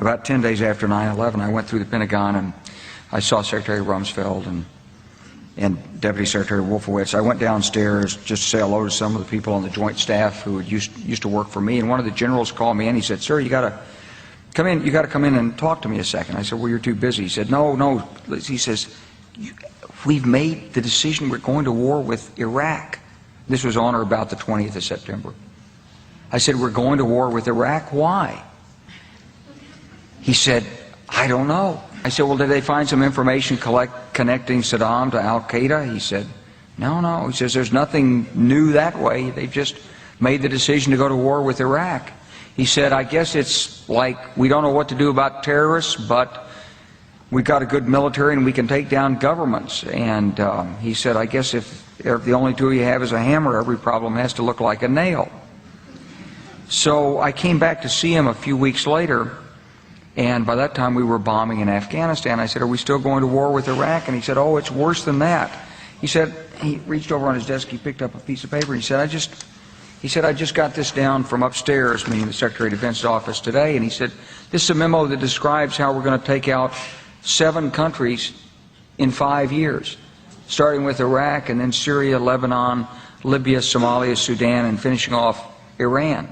about 10 days after 9/11, I went through the Pentagon and I saw Secretary Rumsfeld and Deputy Secretary 𝗲𝗿𝗱𝗶𝗁. I went downstairs just to say hello to some of the people on the Joint Staff who used to work for me, and one of the generals called me and he said, "Sir, you got to come in. You got to come in and talk to me a second." I said, "Well, you're too busy." He said, "No." He says, "We've made the decision. We're going to war with Iraq." This was on or about the 20th of September. I said, "We're going to war with Iraq. Why?" He said, "I don't know." I said, "Well, did they find some information connecting Saddam to Al-Qaeda?" He said, No. He says, "There's nothing new that way. They've just made the decision to go to war with Iraq." He said, "I guess it's like we don't know what to do about terrorists, but we've got a good military and we can take down governments." And he said, "I guess if the only tool you have is a hammer, every problem has to look like a nail." So I came back to see him a few weeks later, and by that time we were bombing in Afghanistan. I said, "Are we still going to war with Iraq?" And he said, "Oh, it's worse than that." He said, he reached over on his desk, he picked up a piece of paper, and he said, I just got this down from upstairs," meaning the Secretary of Defense's office, today, and he said, "This is a memo that describes how we're going to take out 7 countries in 5 years, starting with Iraq and then Syria, Lebanon, Libya, Somalia, Sudan, and finishing off Iran."